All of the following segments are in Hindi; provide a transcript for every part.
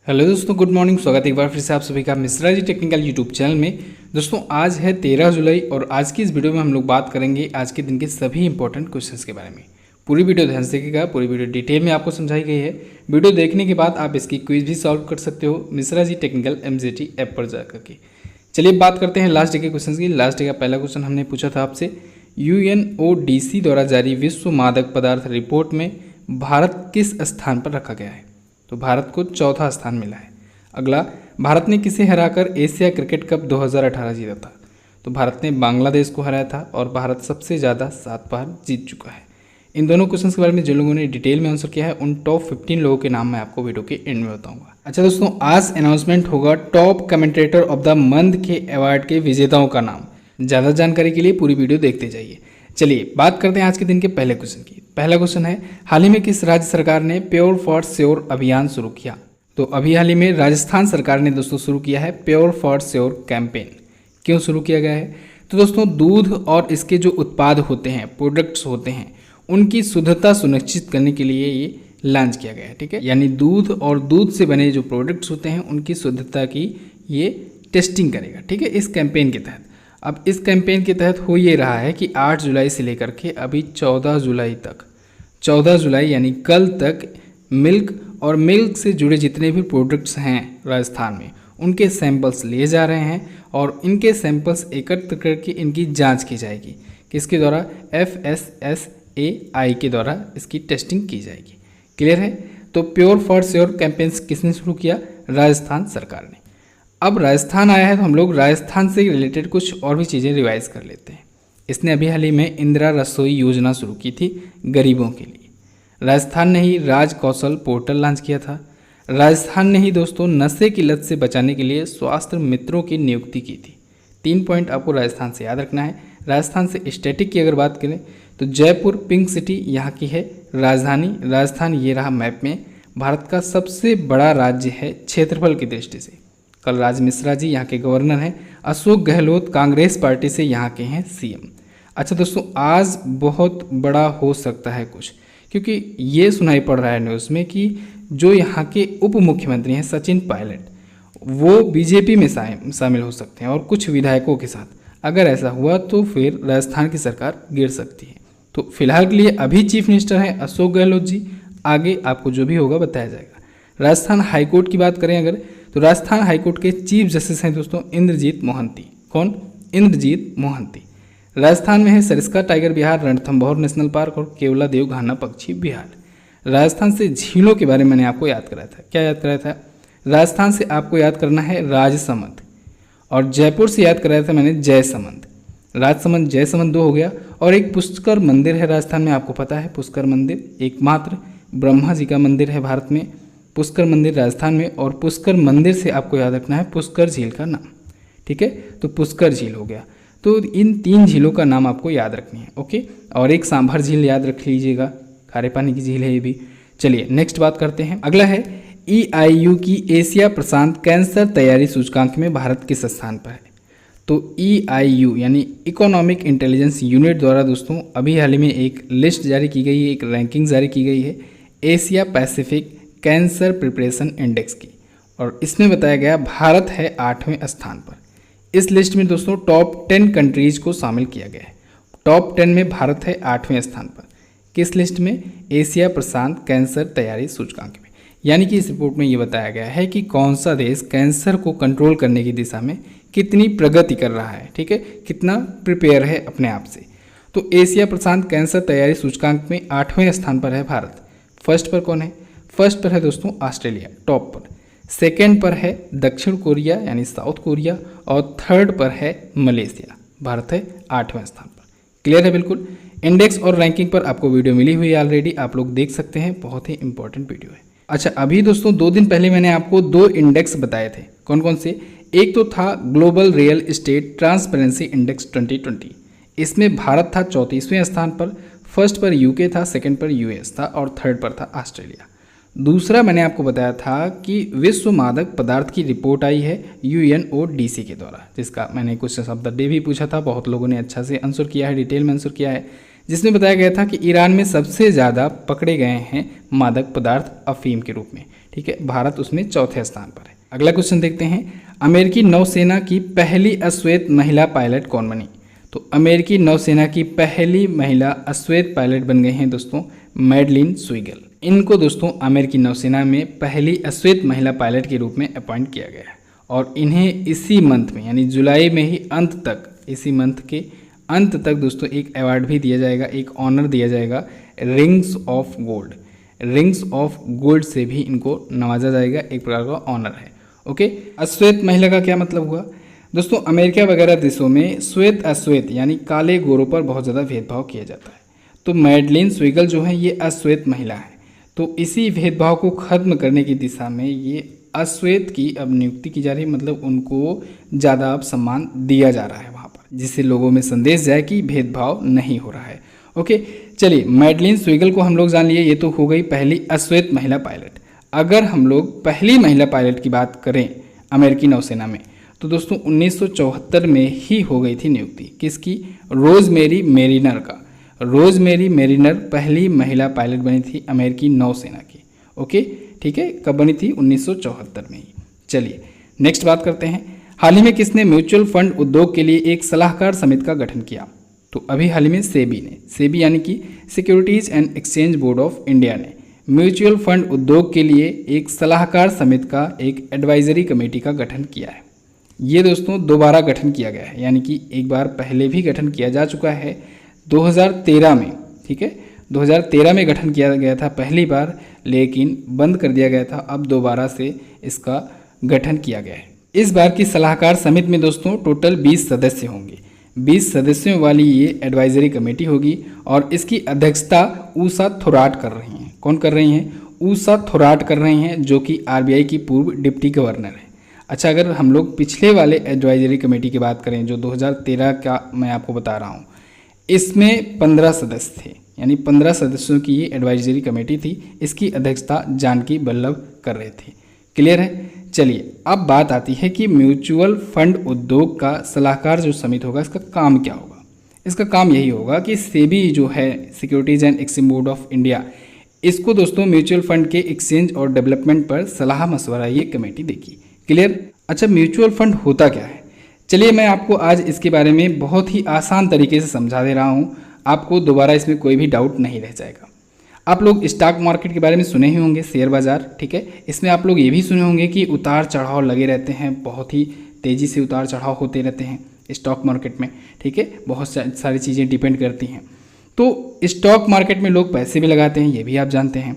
हेलो दोस्तों, गुड मॉर्निंग। स्वागत है एक बार फिर से आप सभी का Mishra ji technical YouTube channel में। दोस्तों आज है 13 जुलाई और आज की इस वीडियो में हम लोग बात करेंगे आज के दिन के सभी इंपॉर्टेंट क्वेश्चंस के बारे में। पूरी वीडियो ध्यान से देखिएगा, पूरी वीडियो डिटेल में आपको समझाई गई है। वीडियो देखने के बाद आप इसकी क्विज भी सॉल्व कर सकते हो Mishra ji technical MJT app पर जाकर के। चलिए बात करते हैं लास्ट डे के क्वेश्चन की। लास्ट डे का पहला क्वेश्चन हमने पूछा था आपसे, UNODC द्वारा जारी विश्व मादक पदार्थ रिपोर्ट में भारत किस स्थान पर रखा गया है? तो भारत को चौथा स्थान मिला है। अगला, भारत ने किसे हराकर एशिया क्रिकेट कप 2018 जीता था? तो भारत ने बांग्लादेश को हराया था और भारत सबसे ज़्यादा 7 बार जीत चुका है। इन दोनों क्वेश्चन के बारे में जिन लोगों ने डिटेल में आंसर किया है उन टॉप 15 लोगों के नाम मैं आपको वीडियो के एंड में बताऊंगा। अच्छा दोस्तों, आज अनाउंसमेंट होगा top commentator of the month के अवार्ड के विजेताओं का नाम। ज़्यादा जानकारी के लिए पूरी वीडियो देखते जाइए। चलिए बात करते हैं आज के दिन के पहले क्वेश्चन की। पहला क्वेश्चन है, हाल ही में किस राज्य सरकार ने प्योर फॉर श्योर अभियान शुरू किया? तो अभी हाल ही में राजस्थान सरकार ने दोस्तों शुरू किया है प्योर फॉर श्योर कैंपेन। क्यों शुरू किया गया है? तो दोस्तों दूध और इसके जो उत्पाद होते हैं, प्रोडक्ट्स होते हैं, उनकी शुद्धता सुनिश्चित करने के लिए ये लॉन्च किया गया है। ठीक है, यानी दूध और दूध से बने जो प्रोडक्ट्स होते हैं उनकी शुद्धता की ये टेस्टिंग करेगा। ठीक है, इस कैंपेन के तहत। अब इस कैंपेन के तहत हो ये रहा है कि 8 जुलाई से लेकर के अभी 14 जुलाई तक, 14 जुलाई यानी कल तक मिल्क और मिल्क से जुड़े जितने भी प्रोडक्ट्स हैं राजस्थान में उनके सैंपल्स लिए जा रहे हैं और इनके सैंपल्स एकत्र करके इनकी जांच की जाएगी। किसके द्वारा? FSSAI के द्वारा इसकी टेस्टिंग की जाएगी। क्लियर है? तो प्योर फॉर श्योर कैंपेन किसने शुरू किया? राजस्थान सरकार ने। अब राजस्थान आया है तो हम लोग राजस्थान से रिलेटेड कुछ और भी चीज़ें रिवाइज कर लेते हैं। इसने अभी हाल ही में इंदिरा रसोई योजना शुरू की थी गरीबों के लिए। राजस्थान ने ही राज कौशल पोर्टल लॉन्च किया था। राजस्थान ने ही दोस्तों नशे की लत से बचाने के लिए स्वास्थ्य मित्रों की नियुक्ति की थी। 3 पॉइंट आपको राजस्थान से याद रखना है। राजस्थान से स्टैटिक की अगर बात करें तो जयपुर पिंक सिटी यहाँ की है राजधानी। राजस्थान ये रहा मैप में, भारत का सबसे बड़ा राज्य है क्षेत्रफल की दृष्टि से। कलराज मिश्रा जी यहाँ के गवर्नर हैं। अशोक गहलोत कांग्रेस पार्टी से यहाँ के हैं CM। अच्छा दोस्तों, आज बहुत बड़ा हो सकता है कुछ, क्योंकि ये सुनाई पड़ रहा है न्यूज़ में कि जो यहाँ के उप मुख्यमंत्री हैं सचिन पायलट, वो बीजेपी में शामिल हो सकते हैं और कुछ विधायकों के साथ। अगर ऐसा हुआ तो फिर राजस्थान की सरकार गिर सकती है। तो फिलहाल के लिए अभी चीफ मिनिस्टर हैं अशोक गहलोत जी, आगे आपको जो भी होगा बताया जाएगा। राजस्थान हाईकोर्ट की बात करें अगर, तो राजस्थान हाईकोर्ट के चीफ जस्टिस हैं दोस्तों इंद्रजीत मोहंती। कौन? इंद्रजीत मोहंती। राजस्थान में है सरिस्का टाइगर विहार, रणथंभौर नेशनल पार्क और केवला देव घाना पक्षी विहार। राजस्थान से झीलों के बारे में मैंने आपको याद कराया था। क्या याद कराया था? राजस्थान से आपको याद करना है राजसमंद, और जयपुर से याद कराया था मैंने जयसमंद। राजसमंद जयसमंद 2 हो गया। और एक पुष्कर मंदिर है राजस्थान में, आपको पता है पुष्कर मंदिर एकमात्र ब्रह्मा जी का मंदिर है भारत में, पुष्कर मंदिर राजस्थान में। और पुष्कर मंदिर से आपको याद रखना है पुष्कर झील का नाम। ठीक है, तो पुष्कर झील हो गया। तो इन 3 झीलों का नाम आपको याद रखनी है। ओके, और एक सांभर झील याद रख लीजिएगा, खारे पानी की झील है ये भी। चलिए नेक्स्ट बात करते हैं। अगला है EIU की एशिया प्रशांत कैंसर तैयारी सूचकांक में भारत किस स्थान पर है? तो EIU यानी इकोनॉमिक इंटेलिजेंस यूनिट द्वारा दोस्तों अभी हाल ही में एक लिस्ट जारी की गई है, एक रैंकिंग जारी की गई है Asia Pacific cancer preparation index की, और इसमें बताया गया भारत है 8वें स्थान पर। इस लिस्ट में दोस्तों टॉप 10 कंट्रीज को शामिल किया गया है। टॉप 10 में भारत है 8वें स्थान पर। किस लिस्ट में? एशिया प्रशांत कैंसर तैयारी सूचकांक में। यानी कि इस रिपोर्ट में ये बताया गया है कि कौन सा देश कैंसर को कंट्रोल करने की दिशा में कितनी प्रगति कर रहा है। ठीक है, कितना प्रिपेयर है अपने आप से। तो एशिया प्रशांत कैंसर तैयारी सूचकांक में 8वें स्थान पर है भारत। फर्स्ट पर कौन है? फर्स्ट पर है दोस्तों ऑस्ट्रेलिया, टॉप पर। सेकेंड पर है दक्षिण कोरिया यानी साउथ कोरिया, और थर्ड पर है मलेशिया। भारत है 8वें स्थान पर। क्लियर है? बिल्कुल। इंडेक्स और रैंकिंग पर आपको वीडियो मिली हुई है ऑलरेडी, आप लोग देख सकते हैं, बहुत ही इंपॉर्टेंट वीडियो है। अच्छा, अभी दोस्तों 2 दिन पहले मैंने आपको 2 इंडेक्स बताए थे। कौन कौन से? एक तो था global real estate transparency index 2020। इसमें भारत था 34वें स्थान पर। फर्स्ट पर UK था, सेकेंड पर US था और थर्ड पर था ऑस्ट्रेलिया। दूसरा मैंने आपको बताया था कि विश्व मादक पदार्थ की रिपोर्ट आई है UNODC के द्वारा, जिसका मैंने क्वेश्चन ऑफ द डे भी पूछा था। बहुत लोगों ने अच्छा से आंसर किया है, डिटेल में आंसर किया है, जिसमें बताया गया था कि ईरान में सबसे ज़्यादा पकड़े गए हैं मादक पदार्थ अफीम के रूप में। ठीक है, भारत उसमें चौथे स्थान पर है। अगला क्वेश्चन देखते हैं, अमेरिकी नौसेना की पहली अश्वेत महिला पायलट कौन बनी? तो अमेरिकी नौसेना की पहली महिला अश्वेत पायलट बन गए हैं दोस्तों मैडलिन स्वीगल। इनको दोस्तों अमेरिकी नौसेना में पहली अश्वेत महिला पायलट के रूप में अपॉइंट किया गया है और इन्हें इसी मंथ में यानी जुलाई में ही अंत तक, इसी मंथ के अंत तक दोस्तों एक अवार्ड भी दिया जाएगा, एक ऑनर दिया जाएगा, rings of gold. Rings of gold से भी इनको नवाजा जाएगा, एक प्रकार का ऑनर है। ओके, अश्वेत महिला का क्या मतलब हुआ दोस्तों? अमेरिका वगैरह देशों में श्वेत अश्वेत यानी काले गोरों पर बहुत ज़्यादा भेदभाव किया जाता है। तो मैडलिन स्वीगल जो है ये अश्वेत महिला है, तो इसी भेदभाव को खत्म करने की दिशा में ये अश्वेत की अब नियुक्ति की जा रही है, मतलब उनको ज़्यादा अब सम्मान दिया जा रहा है वहाँ पर, जिससे लोगों में संदेश जाए कि भेदभाव नहीं हो रहा है। ओके, चलिए मैडलिन स्वीगल को हम लोग जान लिए, ये तो हो गई पहली अश्वेत महिला पायलट। अगर हम लोग पहली महिला पायलट की बात करें अमेरिकी नौसेना में, तो दोस्तों 1974 में ही हो गई थी नियुक्ति। किसकी? रोजमेरी मेरिनर का। रोजमेरी मेरिनर पहली महिला पायलट बनी थी अमेरिकी नौसेना की। ओके, ठीक है, कब बनी थी? 1974 में ही। चलिए नेक्स्ट बात करते हैं, हाल ही में किसने म्यूचुअल फंड उद्योग के लिए एक सलाहकार समिति का गठन किया? तो अभी हाल ही में सेबी ने, सेबी यानी कि securities and exchange board of India ने म्यूचुअल फंड उद्योग के लिए एक सलाहकार समिति का, एक एडवाइजरी कमेटी का गठन किया है। ये दोस्तों दोबारा गठन किया गया है, यानी कि एक बार पहले भी गठन किया जा चुका है 2013 में। ठीक है, 2013 में गठन किया गया था पहली बार, लेकिन बंद कर दिया गया था। अब दोबारा से इसका गठन किया गया है। इस बार की सलाहकार समिति में दोस्तों टोटल 20 सदस्य होंगे। 20 सदस्यों वाली ये एडवाइजरी कमेटी होगी और इसकी अध्यक्षता ऊषा थोराट कर रही हैं। कौन कर रही हैं? ऊषा थोराट कर रही हैं, जो कि आरबीआई की पूर्व डिप्टी गवर्नर है। अच्छा, अगर हम लोग पिछले वाले एडवाइजरी कमेटी की बात करें जो 2013 का मैं आपको बता रहा हूँ, इसमें 15 सदस्य थे, यानी 15 सदस्यों की ये एडवाइजरी कमेटी थी। इसकी अध्यक्षता जानकी वल्लभ कर रहे थे। क्लियर है? चलिए अब बात आती है कि म्यूचुअल फंड उद्योग का सलाहकार जो समिति होगा इसका काम क्या होगा। इसका काम यही होगा कि सेबी जो है securities and exchange board of India, इसको दोस्तों म्यूचुअल फंड के एक्सचेंज और डेवलपमेंट पर सलाह मशवरा ये कमेटी देगी। क्लियर? अच्छा, म्यूचुअल फंड होता क्या है? चलिए मैं आपको आज इसके बारे में बहुत ही आसान तरीके से समझा दे रहा हूँ, आपको दोबारा इसमें कोई भी डाउट नहीं रह जाएगा। आप लोग स्टॉक मार्केट के बारे में सुने ही होंगे, शेयर बाजार। ठीक है, इसमें आप लोग ये भी सुने होंगे कि उतार चढ़ाव लगे रहते हैं, बहुत ही तेज़ी से उतार चढ़ाव होते रहते हैं स्टॉक मार्केट में। ठीक है, बहुत सारी चीज़ें डिपेंड करती हैं। तो स्टॉक मार्केट में लोग पैसे भी लगाते हैं, ये भी आप जानते हैं।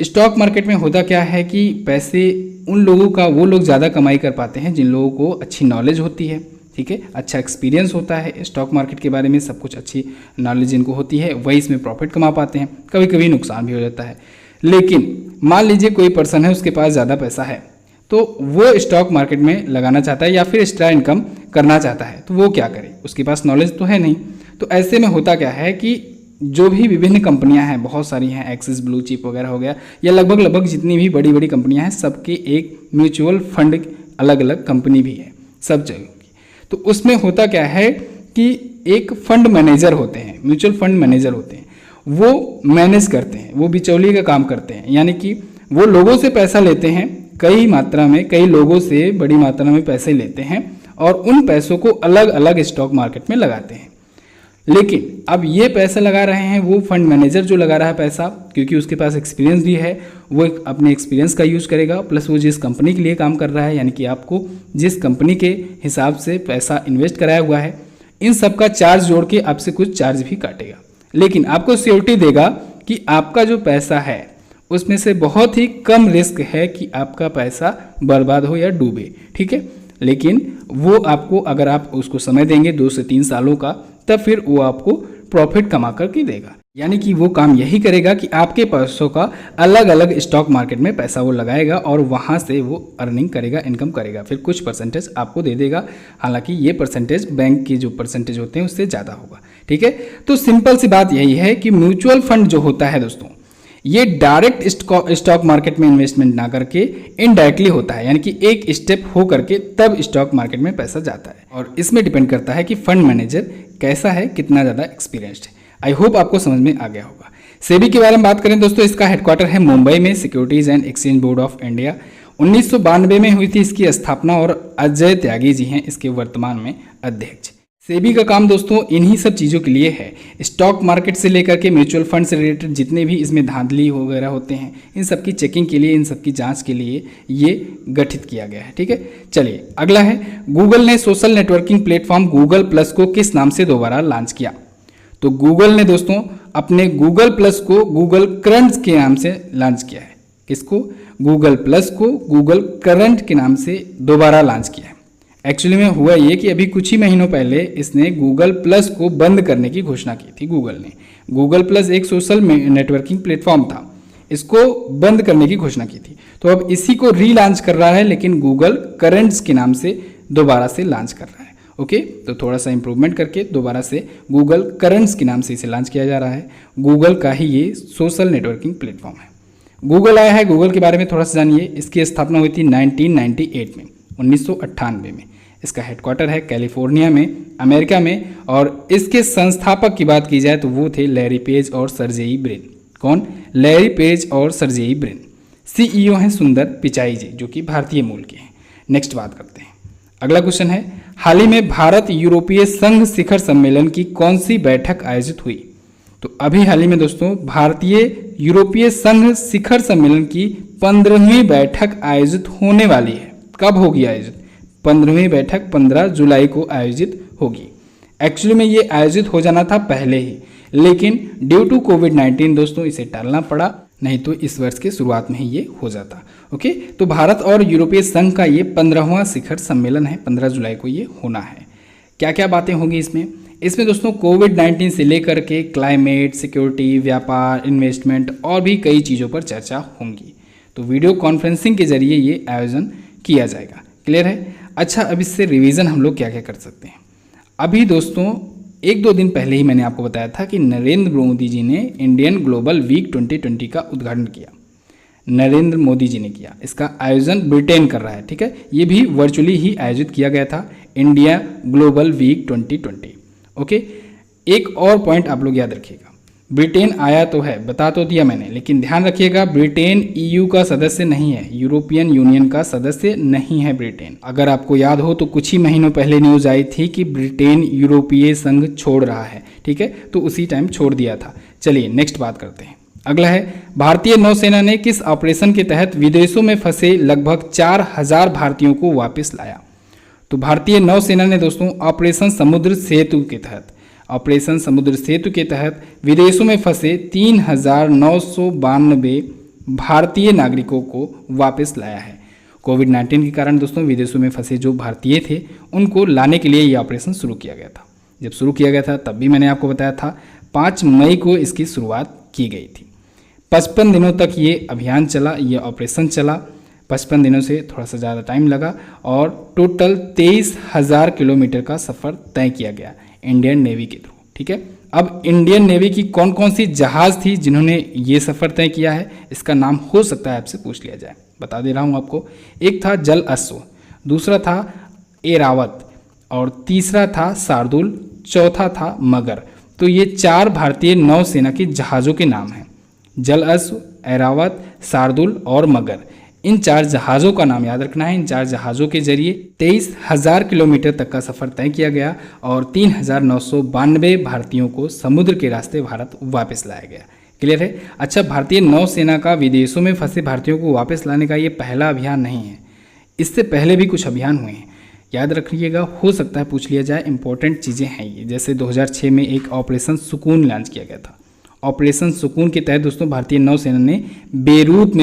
स्टॉक मार्केट में होता क्या है कि पैसे उन लोगों का, वो लोग ज़्यादा कमाई कर पाते हैं जिन लोगों को अच्छी नॉलेज होती है। ठीक है, अच्छा एक्सपीरियंस होता है स्टॉक मार्केट के बारे में, सब कुछ अच्छी नॉलेज जिनको होती है वही इसमें प्रॉफिट कमा पाते हैं। कभी कभी नुकसान भी हो जाता है। लेकिन मान लीजिए कोई पर्सन है, उसके पास ज़्यादा पैसा है, तो वो स्टॉक मार्केट में लगाना चाहता है या फिर एक्स्ट्रा इनकम करना चाहता है, तो वो क्या करे? उसके पास नॉलेज तो है नहीं। तो ऐसे में होता क्या है कि जो भी विभिन्न कंपनियां हैं, बहुत सारी हैं, एक्सिस ब्लू चिप वगैरह हो गया, या लगभग जितनी भी बड़ी बड़ी कंपनियां हैं, सबके एक म्यूचुअल फंड अलग अलग कंपनी भी है सब जगह की। तो उसमें होता क्या है कि एक फंड मैनेजर होते हैं, म्यूचुअल फंड मैनेजर होते हैं, वो मैनेज करते हैं, वो बिचौलिए का काम करते हैं। यानी कि वो लोगों से पैसा लेते हैं, कई मात्रा में, कई लोगों से बड़ी मात्रा में पैसे लेते हैं और उन पैसों को अलग अलग स्टॉक मार्केट में लगाते हैं। लेकिन अब ये पैसा लगा रहे हैं वो फंड मैनेजर जो लगा रहा है पैसा, क्योंकि उसके पास एक्सपीरियंस भी है, वो अपने एक्सपीरियंस का यूज़ करेगा, प्लस वो जिस कंपनी के लिए काम कर रहा है, यानी कि आपको जिस कंपनी के हिसाब से पैसा इन्वेस्ट कराया हुआ है, इन सब का चार्ज जोड़ के आपसे कुछ चार्ज भी काटेगा। लेकिन आपको श्योरिटी देगा कि आपका जो पैसा है उसमें से बहुत ही कम रिस्क है कि आपका पैसा बर्बाद हो या डूबे। ठीक है, लेकिन वो आपको, अगर आप उसको समय देंगे 2 से 3 सालों का, तब फिर वो आपको प्रॉफिट कमा करके देगा। यानी कि वो काम यही करेगा कि आपके पैसों का अलग अलग स्टॉक मार्केट में पैसा वो लगाएगा और वहाँ से वो अर्निंग करेगा, इनकम करेगा, फिर कुछ परसेंटेज आपको दे देगा। हालांकि ये परसेंटेज बैंक के जो परसेंटेज होते हैं उससे ज़्यादा होगा। ठीक है, तो सिंपल सी बात यही है कि म्यूचुअल फंड जो होता है दोस्तों, ये डायरेक्ट स्टॉक मार्केट में इन्वेस्टमेंट ना करके इनडायरेक्टली होता है, यानी कि एक स्टेप हो करके तब स्टॉक मार्केट में पैसा जाता है। और इसमें डिपेंड करता है कि फंड मैनेजर कैसा है, कितना ज़्यादा एक्सपीरियंस्ड है। आई होप आपको समझ में आ गया होगा। सेबी के बारे में बात करें दोस्तों, इसका हेडक्वार्टर है मुंबई में। Securities and exchange board of India 1992 में हुई थी इसकी स्थापना और अजय त्यागी जी हैं इसके वर्तमान में अध्यक्ष। सेबी का काम दोस्तों इन्हीं सब चीज़ों के लिए है। स्टॉक मार्केट से लेकर के म्यूचुअल फंड से रिलेटेड जितने भी इसमें धांधली वगैरह होते हैं, इन सब की चेकिंग के लिए, इन सब की जांच के लिए ये गठित किया गया है। ठीक है, चलिए अगला है, गूगल ने social networking platform Google plus को किस नाम से दोबारा लॉन्च किया? तो गूगल ने दोस्तों अपने गूगल प्लस को गूगल करंट के नाम से लॉन्च किया है। किसको? गूगल प्लस को गूगल करंट के नाम से दोबारा लॉन्च किया है। एक्चुअली में हुआ ये कि अभी कुछ ही महीनों पहले इसने गूगल प्लस को बंद करने की घोषणा की थी। गूगल ने गूगल प्लस एक सोशल नेटवर्किंग प्लेटफॉर्म था, इसको बंद करने की घोषणा की थी। तो अब इसी को रीलॉन्च कर रहा है, लेकिन गूगल करंट्स के नाम से दोबारा से लॉन्च कर रहा है। ओके, तो थोड़ा सा इंप्रूवमेंट करके दोबारा से गूगल करंट्स के नाम से इसे लॉन्च किया जा रहा है। गूगल का ही ये सोशल नेटवर्किंग प्लेटफॉर्म है। गूगल आया है, गूगल के बारे में थोड़ा सा जानिए। इसकी स्थापना हुई थी 1998 में, 1998 में। इसका हेडक्वार्टर है कैलिफोर्निया में, अमेरिका में। और इसके संस्थापक की बात की जाए तो वो थे लैरी पेज और सर्जेई ब्रिन। कौन? लैरी पेज और सर्जेई ब्रिन। सीईओ हैं सुंदर पिचाई जी, जो कि भारतीय मूल के हैं। नेक्स्ट बात करते हैं, अगला क्वेश्चन है, हाल ही में भारत यूरोपीय संघ शिखर सम्मेलन की कौन सी बैठक आयोजित हुई? तो अभी हाल ही में दोस्तों भारतीय यूरोपीय संघ शिखर सम्मेलन की 15वीं बैठक आयोजित होने वाली है। कब होगी आयोजित? 15वीं बैठक 15 जुलाई को आयोजित होगी। एक्चुअली में ये आयोजित हो जाना था पहले ही, लेकिन ड्यू टू कोविड-19 दोस्तों इसे टालना पड़ा, नहीं तो इस वर्ष के शुरुआत में ही ये हो जाता। ओके, तो भारत और यूरोपीय संघ का ये 15वां शिखर सम्मेलन है, 15 जुलाई को ये होना है। क्या क्या बातें होंगी इसमें? इसमें दोस्तों कोविड-19 से लेकर के क्लाइमेट, सिक्योरिटी, व्यापार, इन्वेस्टमेंट और भी कई चीज़ों पर चर्चा होंगी। तो वीडियो कॉन्फ्रेंसिंग के जरिए ये आयोजन किया जाएगा। क्लियर है? अच्छा, अब इससे रिवीजन हम लोग क्या क्या कर सकते हैं। अभी दोस्तों 1-2 दिन पहले ही मैंने आपको बताया था कि नरेंद्र मोदी जी ने इंडियन ग्लोबल वीक 2020 का उद्घाटन किया। नरेंद्र मोदी जी ने किया। इसका आयोजन ब्रिटेन कर रहा है। ठीक है, ये भी वर्चुअली ही आयोजित किया गया था, इंडिया ग्लोबल वीक 2020। ओके, एक और पॉइंट आप लोग याद रखिएगा, ब्रिटेन आया तो है, बता तो दिया मैंने, लेकिन ध्यान रखिएगा ब्रिटेन ईयू का सदस्य नहीं है, यूरोपियन यूनियन का सदस्य नहीं है ब्रिटेन। अगर आपको याद हो तो कुछ ही महीनों पहले न्यूज आई थी कि ब्रिटेन यूरोपीय संघ छोड़ रहा है। ठीक है, तो उसी टाइम छोड़ दिया था। चलिए नेक्स्ट बात करते हैं। अगला है, भारतीय नौसेना ने किस ऑपरेशन के तहत विदेशों में फंसे लगभग 4000 भारतीयों को वापस लाया? तो भारतीय नौसेना ने दोस्तों ऑपरेशन समुद्र सेतु के तहत, ऑपरेशन समुद्र सेतु के तहत विदेशों में फंसे 3992 भारतीय नागरिकों को वापस लाया है। कोविड-19 के कारण दोस्तों विदेशों में फंसे जो भारतीय थे उनको लाने के लिए ये ऑपरेशन शुरू किया गया था। जब शुरू किया गया था तब भी मैंने आपको बताया था 5 मई को इसकी शुरुआत की गई थी। 55 दिनों तक ये अभियान चला, ये ऑपरेशन चला। 55 दिनों से थोड़ा सा ज़्यादा टाइम लगा और टोटल 23,000 किलोमीटर का सफ़र तय किया गया इंडियन नेवी के थ्रू। ठीक है, अब इंडियन नेवी की कौन कौन सी जहाज़ थी जिन्होंने ये सफ़र तय किया है, इसका नाम हो सकता है आपसे पूछ लिया जाए, बता दे रहा हूँ आपको। एक था जल अश्व, दूसरा था एरावत और तीसरा था शार्दुल, चौथा था मगर। तो ये 4 भारतीय नौसेना के जहाज़ों के नाम हैं, जल अश्व, एरावत, शार्दुल और मगर। इन 4 जहाज़ों का नाम याद रखना है। इन 4 जहाज़ों के जरिए 23,000 किलोमीटर तक का सफ़र तय किया गया और 3,992 भारतीयों को समुद्र के रास्ते भारत वापस लाया गया। क्लियर है? अच्छा, भारतीय नौसेना का विदेशों में फंसे भारतीयों को वापस लाने का ये पहला अभियान नहीं है, इससे पहले भी कुछ अभियान हुए हैं, याद रखिएगा, हो सकता है पूछ लिया जाए। इंपॉर्टेंट चीज़ें हैं ये, जैसे 2006 में एक ऑपरेशन सुकून लॉन्च किया गया था। ऑपरेशन सुकून के तहत दोस्तों भारतीय नौसेना ने बेरूत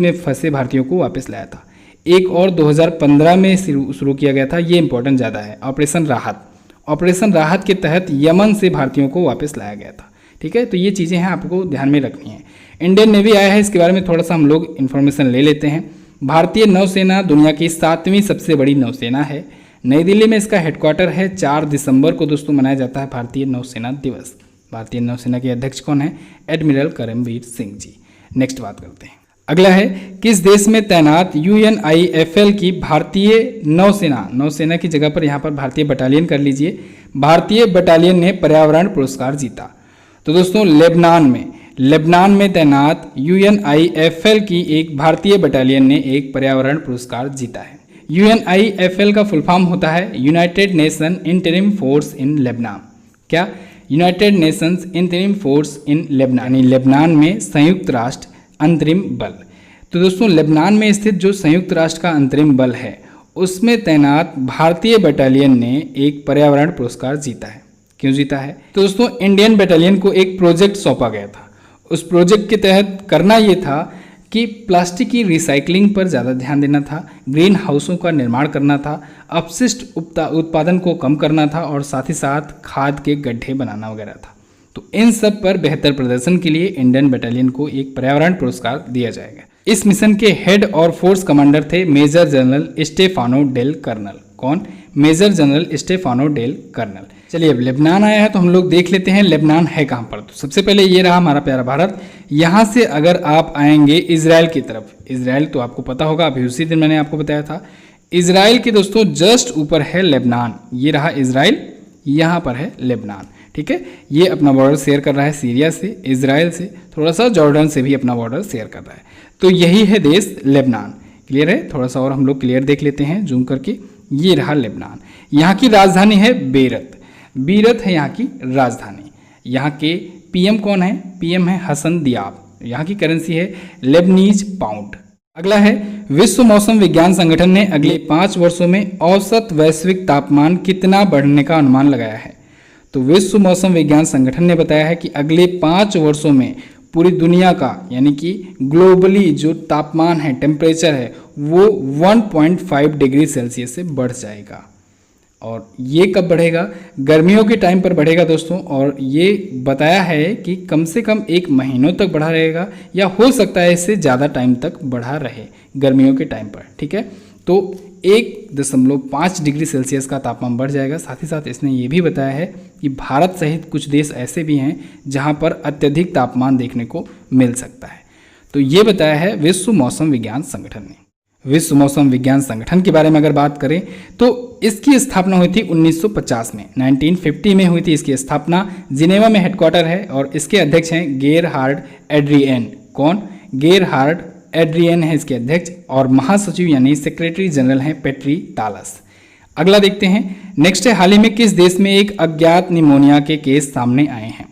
में फंसे भारतीयों को वापस लाया था। एक और 2015 में शुरू किया गया था, ये इंपॉर्टेंट ज़्यादा है, ऑपरेशन राहत। ऑपरेशन राहत के तहत यमन से भारतीयों को वापस लाया गया था। ठीक है, तो ये चीज़ें हैं आपको ध्यान में रखनी है। इंडियन नेवी आया है, इसके बारे में थोड़ा सा हम लोग इन्फॉर्मेशन ले लेते हैं। भारतीय नौसेना दुनिया की 7वीं सबसे बड़ी नौसेना है। नई दिल्ली में इसका हेडक्वार्टर है। 4 दिसंबर को दोस्तों मनाया जाता है भारतीय नौसेना दिवस। भारतीय नौसेना के अध्यक्ष कौन है? एडमिरल करमबीर सिंह जी। नेक्स्ट बात करते हैं। अगला है, किस देश में तैनात UNIFL की भारतीय नौसेना की जगह पर यहाँ पर भारतीय बटालियन कर लीजिए, भारतीय बटालियन ने पर्यावरण पुरस्कार जीता। तो दोस्तों लेबनान में तैनात UNIFL की एक भारतीय बटालियन ने एक पर्यावरण पुरस्कार जीता है। UNIFL का फुल फॉर्म होता है United Nation interim force in Lebanon. क्या? United Nations interim force in Lebanon, यानी लेबनान में संयुक्त राष्ट्र अंतरिम बल। तो दोस्तों लेबनान में स्थित जो संयुक्त राष्ट्र का अंतरिम बल है उसमें तैनात भारतीय बटालियन ने एक पर्यावरण पुरस्कार जीता है। क्यों जीता है? तो दोस्तों इंडियन बटालियन को एक प्रोजेक्ट सौंपा गया था। उस प्रोजेक्ट के तहत करना ये था कि प्लास्टिक की रिसाइकलिंग पर ज़्यादा ध्यान देना था, ग्रीन हाउसों का निर्माण करना था, अपशिष्ट उत्पादन को कम करना था और साथ ही साथ खाद के गड्ढे बनाना वगैरह था। तो इन सब पर बेहतर प्रदर्शन के लिए इंडियन बटालियन को एक पर्यावरण पुरस्कार दिया जाएगा। इस मिशन के हेड और फोर्स कमांडर थे major general Stefano Del Col. कौन? Major general Stefano Del Col. चलिए अब लेबनान आया है तो हम लोग देख लेते हैं लेबनान है कहाँ पर। तो सबसे पहले ये रहा हमारा प्यारा भारत। यहाँ से अगर आप आएंगे इजराइल की तरफ, इजराइल तो आपको पता होगा, अभी उसी दिन मैंने आपको बताया था। इजराइल के दोस्तों जस्ट ऊपर है लेबनान। ये रहा इजराइल, यहाँ पर है लेबनान। ठीक है, ये अपना बॉर्डर शेयर कर रहा है सीरिया से, इजराइल से, थोड़ा सा जॉर्डन से भी अपना बॉर्डर शेयर कर रहा है। तो यही है देश लेबनान। क्लियर है? थोड़ा सा और हम लोग क्लियर देख लेते हैं जूम करके। ये रहा लेबनान। यहाँ की राजधानी है बेरत। बीरत है यहाँ की राजधानी। यहाँ के PM कौन है? PM है हसन दियाब। यहाँ की करेंसी है लेबनीज पाउंड। अगला है विश्व मौसम विज्ञान संगठन ने अगले 5 वर्षों में औसत वैश्विक तापमान कितना बढ़ने का अनुमान लगाया है। तो विश्व मौसम विज्ञान संगठन ने बताया है कि अगले 5 वर्षों में पूरी दुनिया का यानी कि ग्लोबली जो तापमान है, टेम्परेचर है, वो 1.5 डिग्री सेल्सियस से बढ़ जाएगा। और ये कब बढ़ेगा? गर्मियों के टाइम पर बढ़ेगा दोस्तों। और ये बताया है कि कम से कम 1 महीनों तक बढ़ा रहेगा या हो सकता है इससे ज़्यादा टाइम तक बढ़ा रहे गर्मियों के टाइम पर। ठीक है, तो 1.5 डिग्री सेल्सियस का तापमान बढ़ जाएगा। साथ ही साथ इसने ये भी बताया है कि भारत सहित कुछ देश ऐसे भी हैं जहाँ पर अत्यधिक तापमान देखने को मिल सकता है। तो ये बताया है विश्व मौसम विज्ञान संगठन ने। विश्व मौसम विज्ञान संगठन के बारे में अगर बात करें तो इसकी स्थापना हुई थी 1950 में, 1950 में हुई थी इसकी स्थापना। जिनेवा में हेडक्वार्टर है और इसके अध्यक्ष हैं गेरहार्ड एड्रियन। कौन? गेरहार्ड एड्रियन है इसके अध्यक्ष और महासचिव यानी सेक्रेटरी जनरल हैं पेट्री तालस। अगला देखते हैं। नेक्स्ट है हाल ही में किस देश में एक अज्ञात निमोनिया के केस सामने आए हैं।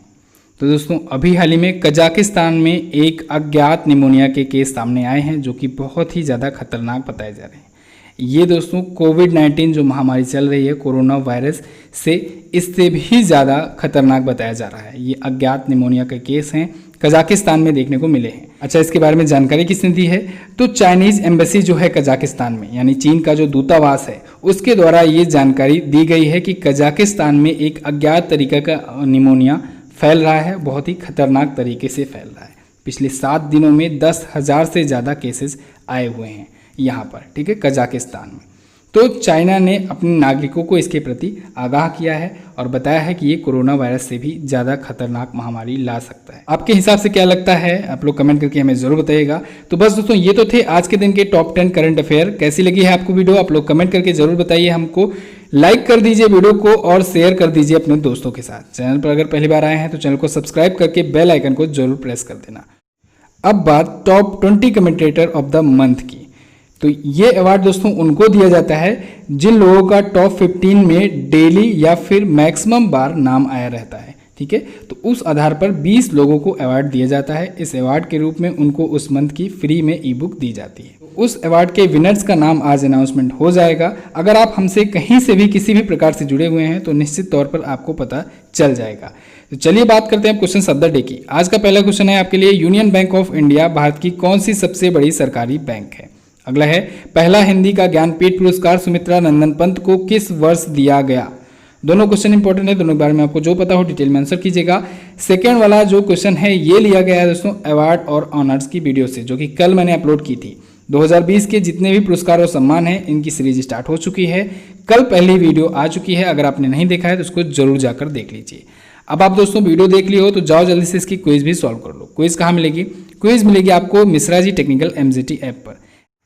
तो दोस्तों अभी हाल ही में कजाकिस्तान में एक अज्ञात निमोनिया के केस सामने आए हैं जो कि बहुत ही ज़्यादा खतरनाक बताए जा रहे हैं। ये दोस्तों कोविड-19 जो महामारी चल रही है कोरोना वायरस से, इससे भी ज़्यादा खतरनाक बताया जा रहा है। ये अज्ञात निमोनिया के केस हैं, कजाकिस्तान में देखने को मिले हैं। अच्छा, इसके बारे में जानकारी किसने दी है? तो चाइनीज़ एम्बेसी जो है कजाकिस्तान में, यानी चीन का जो दूतावास है, उसके द्वारा ये जानकारी दी गई है कि कजाकिस्तान में एक अज्ञात तरीके का निमोनिया फैल रहा है, बहुत ही खतरनाक तरीके से फैल रहा है। पिछले 7 दिनों में 10,000 से ज़्यादा केसेस आए हुए हैं यहाँ पर। ठीक है, कजाकिस्तान में। तो चाइना ने अपने नागरिकों को इसके प्रति आगाह किया है और बताया है कि ये कोरोना वायरस से भी ज़्यादा खतरनाक महामारी ला सकता है। आपके हिसाब से क्या लगता है? आप लोग कमेंट करके हमें ज़रूर बताइएगा। तो बस दोस्तों ये तो थे आज के दिन के टॉप 10 करंट अफेयर। कैसी लगी है आपको वीडियो? आप लोग कमेंट करके ज़रूर बताइए हमको। लाइक कर दीजिए वीडियो को और शेयर कर दीजिए अपने दोस्तों के साथ। चैनल पर अगर पहली बार आए हैं तो चैनल को सब्सक्राइब करके बेल आइकन को जरूर प्रेस कर देना। अब बात top 20 commentator of the month की। तो ये अवार्ड दोस्तों उनको दिया जाता है जिन लोगों का टॉप 15 में डेली या फिर मैक्सिमम बार नाम आया रहता है। ठीक है, तो उस आधार पर 20 लोगों को अवार्ड दिया जाता है। इस अवार्ड के रूप में उनको उस मंथ की फ्री में ई बुक दी जाती है। उस अवार्ड के विनर्स का नाम आज अनाउंसमेंट हो जाएगा। अगर आप हमसे कहीं से भी किसी भी प्रकार से जुड़े हुए हैं तो निश्चित तौर पर आपको पता चल जाएगा। तो चलिए बात करते हैं क्वेश्चन ऑफ द डे की। आज का पहला क्वेश्चन है आपके लिए, union bank of India Bharat की कौन सी सबसे बड़ी सरकारी बैंक है? अगला है, पहला हिंदी का ज्ञानपीठ पुरस्कार सुमित्रा नंदन पंत को किस वर्ष दिया गया? दोनों क्वेश्चन इंपॉर्टेंट है, दोनों के बारे में आपको जो पता हो डिटेल में आंसर कीजिएगा। सेकेंड वाला जो क्वेश्चन है ये लिया गया है दोस्तों अवार्ड और ऑनर्स की वीडियो से, जो कि कल मैंने अपलोड की थी। 2020 के जितने भी पुरस्कार और सम्मान हैं इनकी सीरीज स्टार्ट हो चुकी है। कल पहली वीडियो आ चुकी है, अगर आपने नहीं देखा है तो उसको जरूर जाकर देख लीजिए। अब आप दोस्तों वीडियो देख ली हो तो जाओ जल्दी से इसकी क्विज भी सॉल्व कर लो। क्विज कहाँ मिलेगी? क्विज मिलेगी आपको Mishra ji technical MGT app पर।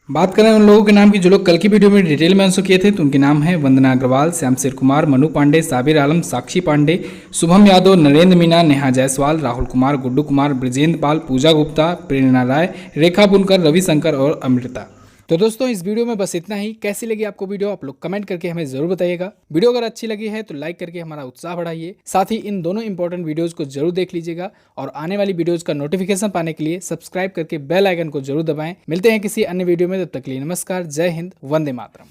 बात करें उन लोगों के नाम की जो लोग कल की वीडियो में डिटेल में आंसर किए थे, तो उनके नाम हैं वंदना अग्रवाल, श्यामशेर कुमार, मनु पांडे, साबिर आलम, साक्षी पांडे, शुभम यादव, नरेंद्र मीना, नेहा जायसवाल, राहुल कुमार, गुड्डू कुमार, ब्रजेंद्र पाल, पूजा गुप्ता, प्रेरणा राय, रेखा बुनकर, रविशंकर और अमृता। तो दोस्तों इस वीडियो में बस इतना ही। कैसी लगी आपको वीडियो आप लोग कमेंट करके हमें जरूर बताइएगा। वीडियो अगर अच्छी लगी है तो लाइक करके हमारा उत्साह बढ़ाइए। साथ ही इन दोनों इंपॉर्टेंट वीडियोस को जरूर देख लीजिएगा और आने वाली वीडियोस का नोटिफिकेशन पाने के लिए सब्सक्राइब करके बेल आइकन को जरूर दबाएं। मिलते हैं किसी अन्य वीडियो में, तब तक के लिए नमस्कार, जय हिंद, वंदे मातरम।